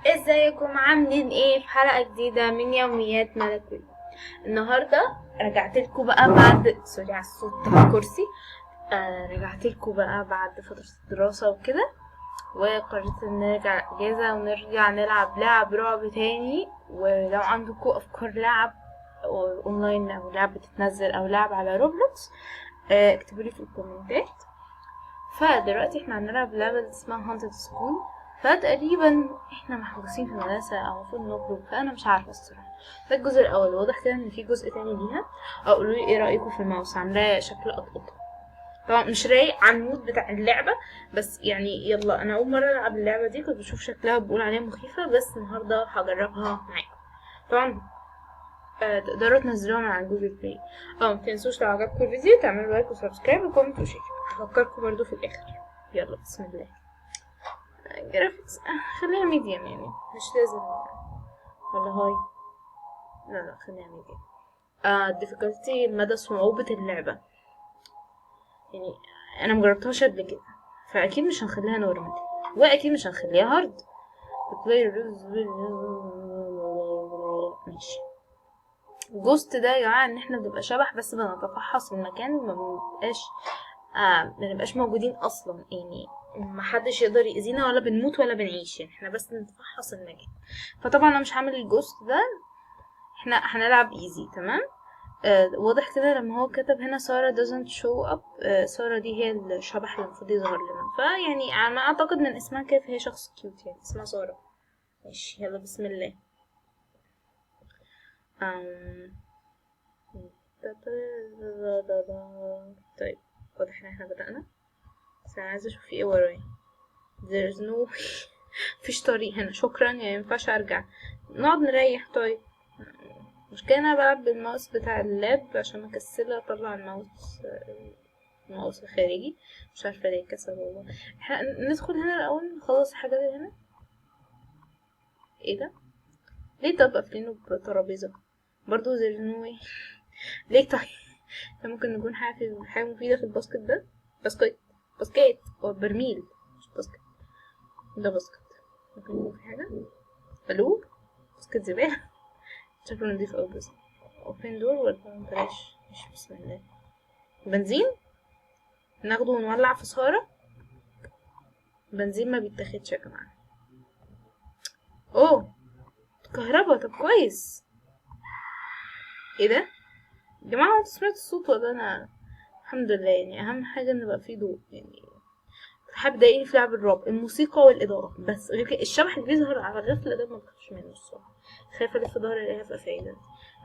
ازيكم عاملين ايه في حلقة جديدة من يوميات ملكوت؟ النهاردة رجعت لكم بقى بعد سوري على الصوت ده الكرسي. رجعت لكم بقى بعد فترة الدراسة وكده، وقررت ان نرجع اجازة ونرجع نلعب لعب رعب تاني. ولو عندكم افكار لعب اونلاين او لعب بتتنزل او لعب على روبلوكس، اكتبولي في الكومنتات. فدلوقتي احنا هنلعب لعبة اسمها هانتد سكول. فتقريبا احنا محبوسين في المدرسة او المفروض نخرج، فانا مش عارفة الصراحة. ده الجزء الاول، واضح كده ان في جزء تاني ليها. او قولولي ايه رأيكم في الماوس، عاملاه شكل قطقطة. طبعا مش رايق على المود بتاع اللعبة، بس يعني يلا، انا اول مرة العب اللعبة دي، كنت بشوف شكلها بقول عليها مخيفة، بس النهاردة هجربها معاكم. طبعا تقدروا تنزلوها من على جوجل بلاي. متنسوش لو عجبكم الفيديو تعملوا لايك وسبسكرايب وكومنت وشير. هفكركم برضو في الاخر. يلا بسم الله. جرافيكس خليها ميديم، يعني مش لازم ولا هاي. لا خليها ميديم. difficulty مدى صعوبة اللعبة، يعني انا مجربتهاش قبل كده، فاكيد مش هنخليها نورمال، واكيد مش هنخليها هارد. ماشي. جوست ده يا جماعه ان احنا بنبقى شبح بس بنتفحص المكان وما بنبقاش ما نبقاش موجودين اصلا، يعني محدش يقدر يأذينا ولا بنموت ولا بنعيش، يعني احنا بس نتفحص المكان. فطبعا انا مش هعمل الجوست ده، احنا هنلعب ايزي تمام. واضح كده لما هو كتب هنا سارة doesn't show up. سارة دي هي الشبح اللي المفروض يظهر لنا، فيعني على ما اعتقد من اسمها كده هي شخص كيوت، يعني اسمها سارة. ماشي يلا بسم الله. أم... طيب، واضح ان احنا بدأنا، بس انا عايزة اشوف في ايه ورايا. there's no مفيش طريق هنا، شكرا، يعني مينفعش ارجع. نقعد نريح طيب. مشكلة انا بلعب بالماوس بتاع اللاب عشان مكسلة اطلع الماوس الخارجي. مش عارفة ليه كسل والله. احنا ندخل هنا الاول نخلص الحاجات اللي هنا. ايه ده؟ ليه طب قافلينه بترابيزة؟ برضو there's no way. ليه طيب؟ ده ممكن نكون حاجة مفيدة في الباسكت ده. باسكت هو برميل، مش باسكت. ده باسكت، ممكن يكون في حاجة. الو، باسكت زبالة. شكله نضيف اوي، بس اوبن دور ولا بلاش؟ مش بسم الله. بنزين ناخده ونولع في سهرة. بنزين ما بيتاخدش يا جماعة. اوه، كهربا، طب كويس. ايه ده يا جماعة؟ انتوا سمعتوا الصوت ولا انا؟ الحمد لله، يعني اهم حاجة ان يبقى فيه ضوء يعني. حابب يضايقني في لعب الرعب الموسيقى والاضاءة، بس غير كده الشبح اللي بيظهر على الغفلة ده ما بخافش منه الصراحة. خايفة الف ظهري الاقيها في قفايا.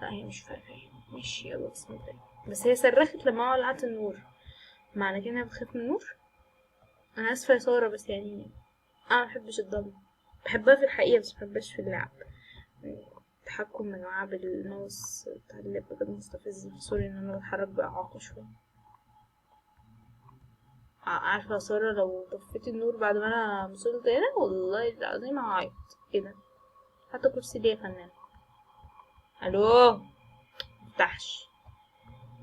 لا هي مش في قفايا. ماشي يلا بسم الله. بس هي صرخت لما ولعت النور، معنى كده انها بتخاف من النور. انا اسفة يا سارة، بس يعني انا مبحبش الضلمة. بحبها في الحقيقة بس مبحبهاش في اللعب. التحكم من وعب الماوس بتاع اللاب بجد مستفز. سوري ان انا بتحرك بإعاقة شوية. عارفة يا سارة، لو طفيت النور بعد ما انا وصلت هنا والله العظيم هعيط. ايه ده؟ حتى كرسي ليه يا فنان؟ الو، مفتحش.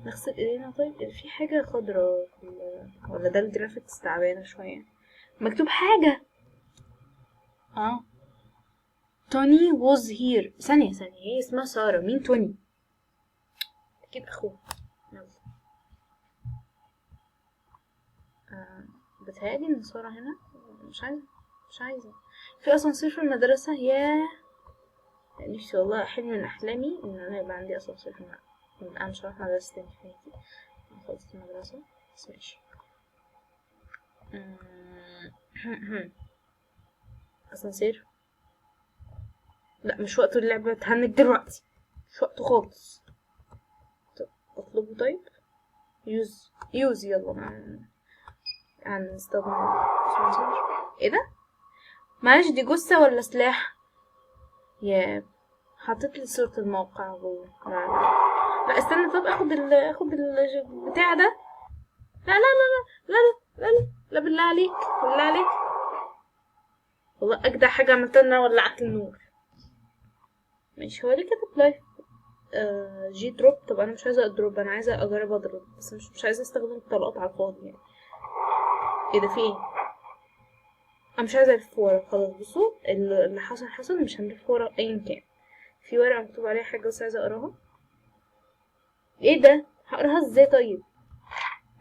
نغسل ايدينا طيب. في حاجة خضرا ولا ده الجرافيكس تعبانة شوية؟ مكتوب حاجة. اه، توني was here. ثانية هي اسمها سارة، مين توني؟ اكيد اخوه. يلا. آه. بتهيألي ان سارة هنا. مش عايزة في اسانسير في المدرسة. ياه، نفسي والله، حلم من احلامي ان انا يبقى عندي اسانسير في المدرسة. انا مش هروح مدرسة تاني في حياتي. أنا خلصت المدرسة، بس ماشي. اسانسير. لا مش وقت اللعبة تهنج دلوقتي، مش وقته خالص. طب اطلبه طيب. يوز يلا. هنستخدم اسانسير. ايه ده؟ معلش، دي جثة ولا سلاح؟ يا، حطيت لي صورة الموقع جوه. لا لا لا، استنى طب اخد البتاع ده. لا لا لا لا لا لا لا لا، بالله عليك، بالله عليك. والله اجدع حاجة عملتها ان انا ولعت النور. ماشي، هو ليه كاتب لايف جي دروب؟ طب انا مش عايزة اضرب، انا عايزة اجرب اضرب، بس مش عايزة استخدم الطلقات على الفاضي يعني. ايه ده؟ في ايه؟ انا مش عايزه الف ورا خلاص. بصوا اللي حصل حصل، مش هنلف ورا ايا كان. في ورقه مكتوب عليها حاجه بس عايزه اقراها. ايه ده؟ هقراها ازاي طيب؟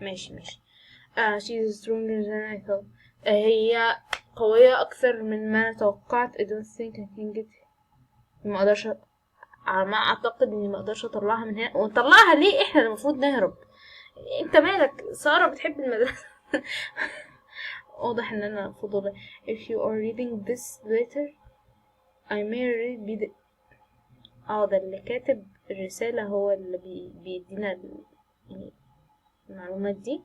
ماشي ماشي. she is stronger than I thought. هي قوية أكثر من ما أنا توقعت. I don't think I can get. ما أقدرش، على ما أعتقد إني ما أقدرش أطلعها من هنا. ونطلعها ليه؟ إحنا المفروض نهرب. أنت مالك؟ سارة بتحب المدرسة. واضح إن أنا فضولي. If you are reading this letter I may read be the. ده اللي كاتب الرسالة هو اللي بيدينا يعني المعلومات دي.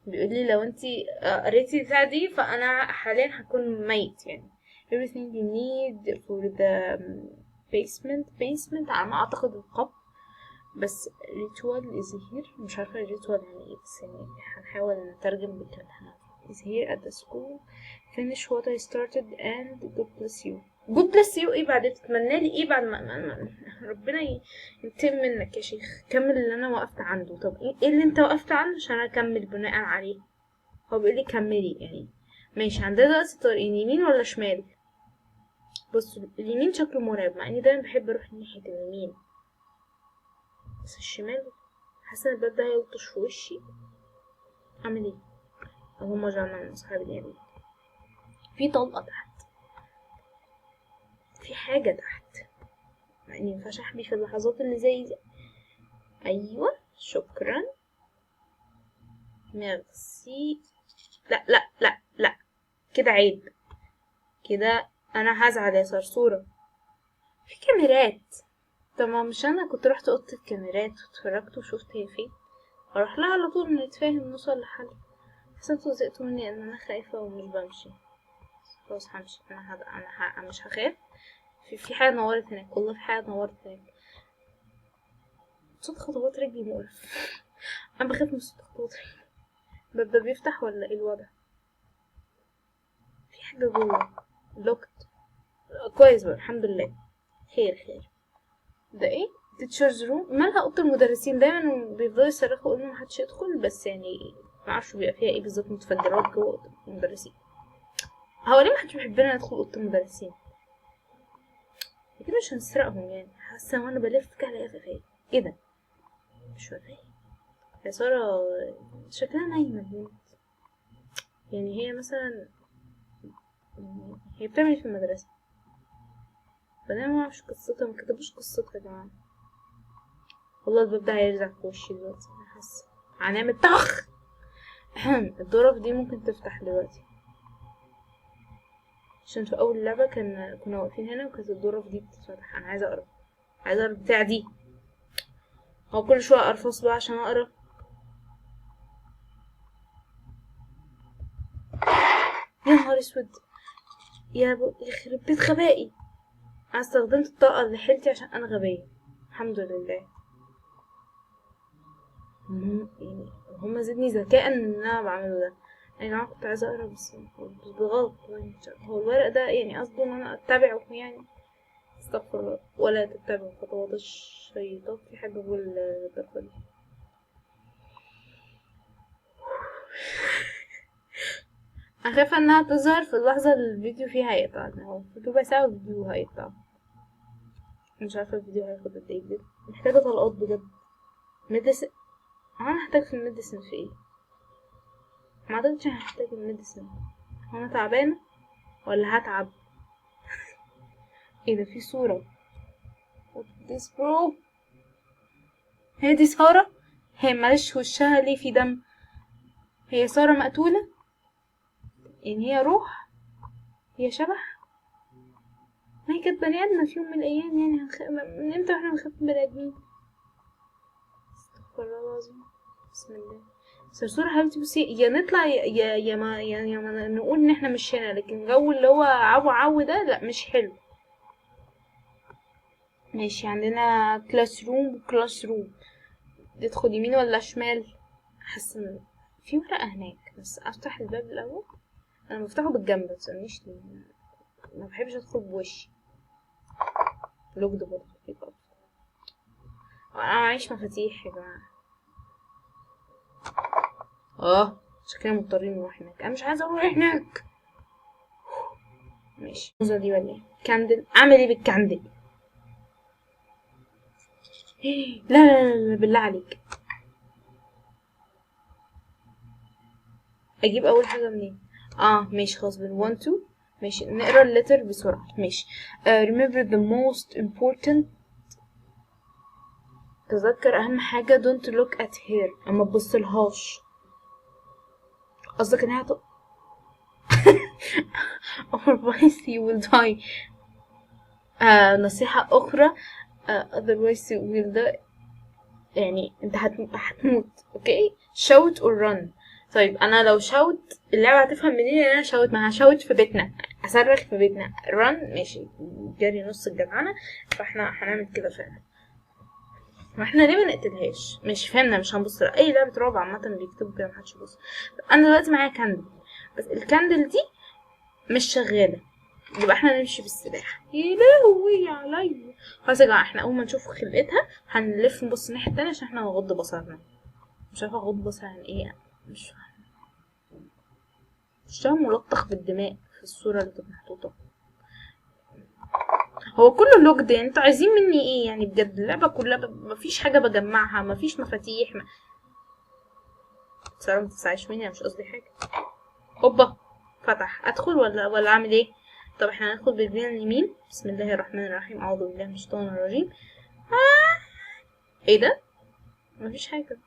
بيقول لي لو انتي قريتي البتاعة دي فانا حاليا هكون ميت يعني. everything you need for the basement على ما اعتقد القبر. بس ritual is here. مش عارفة ritual يعني ايه، بس يعني هنحاول نترجم بالكلام. is here at the school. finish what I started and God bless you. God bless you ايه بعد؟ تتمنى لي ايه بعد ما ربنا ينتقم منك يا شيخ. كمل اللي انا وقفت عنده. طب ايه اللي انت وقفت عنده عشان اكمل بناء عليه؟ هو بيقول لي كملي يعني. ماشي، عندنا دلوقتي طريقين، يمين ولا شمال؟ بص اليمين شكله مرعب، مع اني دايما بحب اروح ناحية اليمين، بس الشمال حاسة ان الباب ده هيلطش في وشي. اعمل ايه؟ اللهم اجعلنا من اصحاب اليمين. في طلقة تحت، في حاجة تحت، مع اني مينفعش احبي في اللحظات اللي زي دي. ايوه شكرا. ميرسي. لا لا لا لا، كده عيب، كده انا هزعل يا صرصورة. في كاميرات. طب ما مش انا كنت رحت اوضه الكاميرات واتفرجت وشفت هي فين، اروح لها على طول نتفاهم نوصل لحل. بس انتوا زهقتوا مني ان انا خايفه ومش بمشي. خلاص همشي. أنا مش هخاف. في حاجه نورت هناك، والله في حاجه نورت هناك. صوت خطوات رجلي مقرف. انا بخاف من صوت خطوات رجلي. الباب ده بيفتح ولا ايه الوضع؟ في حاجه جوه لوكت. كويس بقى الحمد لله. خير خير. ده ايه؟ تيتشرز روم. مالها اوضه المدرسين؟ دايما بيفضلوا يصرخوا يقولوا محدش يدخل، بس يعني معرفش بيبقى فيها ايه بالظبط. متفجرات جوه اوضه المدرسين. هو ليه محدش بيحبنا ندخل اوضه المدرسين؟ اكيد مش هنسرقهم يعني. حاسه وانا بلف كده الاقيها فايه. ايه ده؟ مش فاهمه. يا ساره شكلها نايمه البنت. يعني هي مثلا هي بتعمل ايه في المدرسه؟ بعدين ما اعرفش قصتها، ما كتبوش قصتها يا جماعه. والله الباب ده هيرزع في وشي دلوقتي. انا حاسه هنعمل طخ. الظرف دي ممكن تفتح دلوقتي، عشان في اول لعبة كنا واقفين هنا وكانت الظرف دي بتتفتح. انا عايزة اقرا، عايزة اقرا البتاع دي. هو كل شوية ارفص بقى عشان اقرا. يا نهار اسود. يخرب بيت غبائي. انا استخدمت الطاقة اللي حيلتي عشان انا غبية. الحمد لله. يعني هما زدني ذكاء ان انا بعمله ده. يا جماعة كنت عايزة اقرا بس بالغلط. هو الورق ده يعني قصده ان انا اتبعه يعني. استغفر الله. ولا تتبعوا خطوات الشيطان. في حاجة بقول الضربة دي. انا خايفة انها تظهر في اللحظة اللي الفيديو فيها هيقطع. هو في ربع ساعة والفيديو هيقطع. مش عارفة الفيديو هياخد قد ايه بجد. محتاجة طلقات بجد. ميديسن. انا هحتاج في الميديسن في ايه؟ ما اعتقدش هحتاج الميديسن. هو انا تعبانة ولا هتعب؟ ايه ده؟ في صورة. What this bro؟ هي دي سارة؟ هي معلش وشها ليه في دم؟ هي سارة مقتولة؟ يعني هي روح؟ هي شبح؟ ما هي كانت بني ادمة في يوم من الايام يعني. من امتى واحنا بنخاف من بني ادمين؟ استغفر الله العظيم. بسم الله. صرصور حبيبتي بصي، يا نطلع يا ما نقول ان احنا مش هنا، لكن جو اللي هو عو عو ده لا مش حلو. ماشي، عندنا كلاس روم وكلاس روم. ندخل يمين ولا شمال؟ حاسه ان في ورقه هناك، بس افتح الباب الاول. انا بفتحه بالجنب، متسألنيش ليه. ما بحبش ادخل بوشي. لوجد برضه يبقى. انا معيش مفاتيح يا جماعه. شكلنا مضطرين نروح هناك. انا مش عايزه اروح هناك. ماشي الموزة دي ولا ايه؟ كاندل، اعمل ايه بالكاندل؟ لا لا لا لا بالله عليك، اجيب اول حاجة منين؟ ماشي خلاص بن 1 2. ماشي نقرا اللتر بسرعة. ماشي remember the most important، تذكر اهم حاجة. don't look at her، اما تبصلهاش. قصدك انها otherwise you will die. نصيحة اخرى otherwise you will die، يعني انت هتموت. اوكي shout or run. طيب انا لو شاوت اللعبة هتفهم منين ان انا شاوت؟ ما هشاوت في بيتنا، اصرخ في بيتنا. run ماشي جري نص الجدعنة، فاحنا هنعمل كده فعلا. واحنا ليه ما نقتلهاش؟ مش فهمنا، مش هنبص. اي لعبة رعب عامة بيكتبوا كده محدش يبص. انا دلوقتي معايا كاندل، بس الكاندل دي مش شغالة، يبقى احنا نمشي بالسلاح. يا لهوي عليا. خلاص يا جماعة، احنا اول ما نشوف خلقتها هنلف نبص الناحية التانية عشان احنا نغض بصرنا. مش عارفة اغض بصر يعني ايه، مش فاهمة. الشام ملطخ بالدماء في الصورة اللي كانت محطوطة. هو كله لوجد، يعني انتوا عايزين مني ايه يعني؟ بجد اللعبة كلها مفيش حاجة بجمعها، مفيش مفاتيح سارة متزعلش مني، انا مش قصدي حاجة. اوبا فتح، ادخل ولا اعمل ايه؟ طب احنا هندخل بالبين اليمين. بسم الله الرحمن الرحيم، اعوذ بالله من الشيطان الرجيم. ايه ده؟ مفيش حاجة،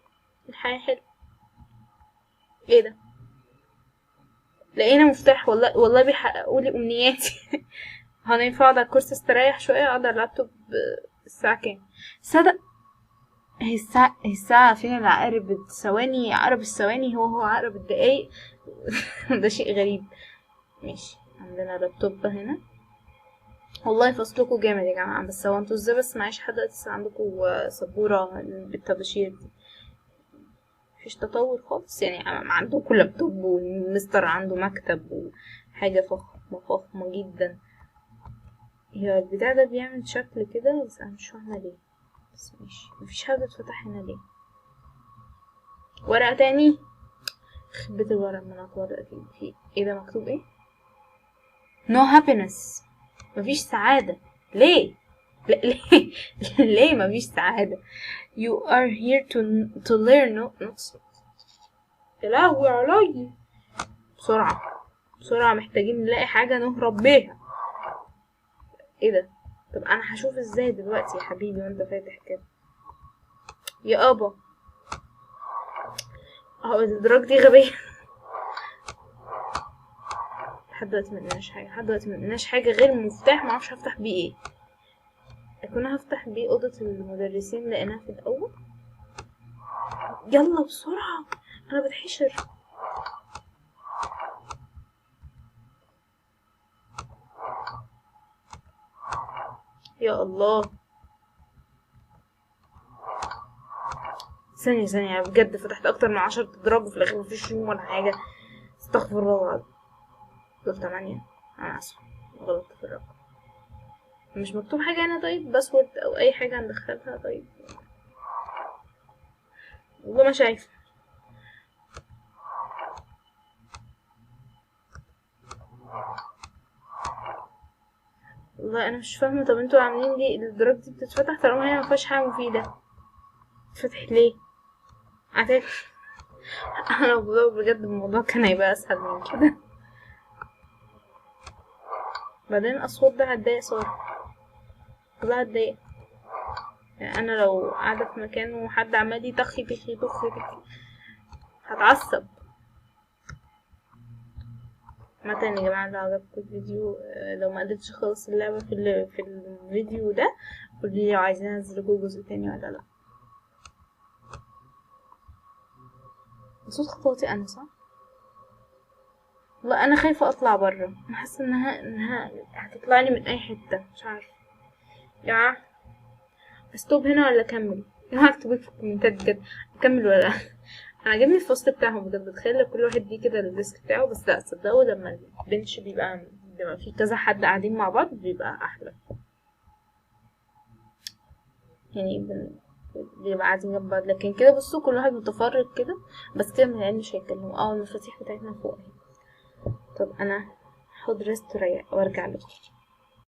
الحياة حلوة. ايه ده؟ لقينا مفتاح، والله والله بيحققوا لي امنياتي. هينفع اقعد على الكرسي استريح شوية، اقعد على اللابتوب. الساعة كام؟ صدق هي الساعة فين؟ العقرب الثواني، عقرب الثواني هو عقرب الدقايق. ده شيء غريب. ماشي عندنا لابتوب هنا. والله فصلكوا جامد يا جماعة، بس هو انتوا ازاي بس معيش حد لسه عندكوا سبورة بالتباشير دي؟ مفيش تطور خالص يعني؟ عندكوا لابتوب والمستر عنده مكتب وحاجة فخمة فخمة جدا. هي البتاع ده بيعمل شكل كده، بس انا مش فاهمة ليه. بس ماشي، مفيش حاجة اتفتح هنا ليه؟ ورقة تاني؟ خبت الورق من ورقة في ايه ده؟ مكتوب ايه؟ no happiness، مفيش سعادة. ليه؟ ليه؟ ليه مفيش سعادة؟ you are here to learn not. يا لهوي علي. بسرعة بسرعة، محتاجين نلاقي حاجة نهرب بيها. ايه ده؟ طب انا هشوف ازاي دلوقتي يا حبيبي وانت فاتح كده؟ يا ابا اهو الادراك دي غبية. لحد دلوقتي ملقناش حاجة غير مفتاح، معرفش هفتح بيه ايه. كنا هفتح بيه اوضة المدرسين، لقيناها في الاول. يلا بسرعة، انا بتحشر. يا الله، ثانية بجد فتحت اكتر من 10 ادراج وفي الاخر مفيش روم ولا حاجة. استغفر الله العظيم. دول 8. انا اسفة غلطت في الرقم. مش مكتوب حاجة هنا؟ طيب باسورد او اي حاجة هندخلها؟ طيب والله ما شايفة. والله انا مش فاهمة. طب انتوا عاملين ليه الادراج دي بتتفتح طالما هي مفيهاش حاجة مفيدة؟ تفتح ليه؟ عتاك. انا لو بجد الموضوع كان هيبقى اسهل من كده. بعدين الاصوات ده هتضايق صار، كلها هتضايق. يعني انا لو قاعدة في مكان وحد عمال يطخي تخي تخي تخي هتعصب. مثلا يا جماعة لو عجبكم الفيديو، لو ما قدرتش اخلص اللعبة في الفيديو ده، قولي لي عايزين انزلكوا جزء تاني ولا لا. صوت خطواتي انا صح؟ لا انا خايفة اطلع برا، انا حاسة انها هتطلعني من اي حتة، مش عارفة. يا جماعة استوب هنا ولا اكمل؟ يا جماعة اكتبوا في الكومنتات بجد، اكمل ولا لا؟ انا عجبني الفصل بتاعهم بجد، تخيل كل واحد دي كده الديسك بتاعه. بس لا صدقوا لما البنش بيبقى في كذا حد قاعدين مع بعض بيبقى احلى. يعني بيبقى قاعدين جنب بعض، لكن كده بصوا كل واحد متفرج كده. بس كده من العين مش هيتكلموا. المفاتيح بتاعتنا فوق اهي. طب انا اخد ريست وارجع لكم.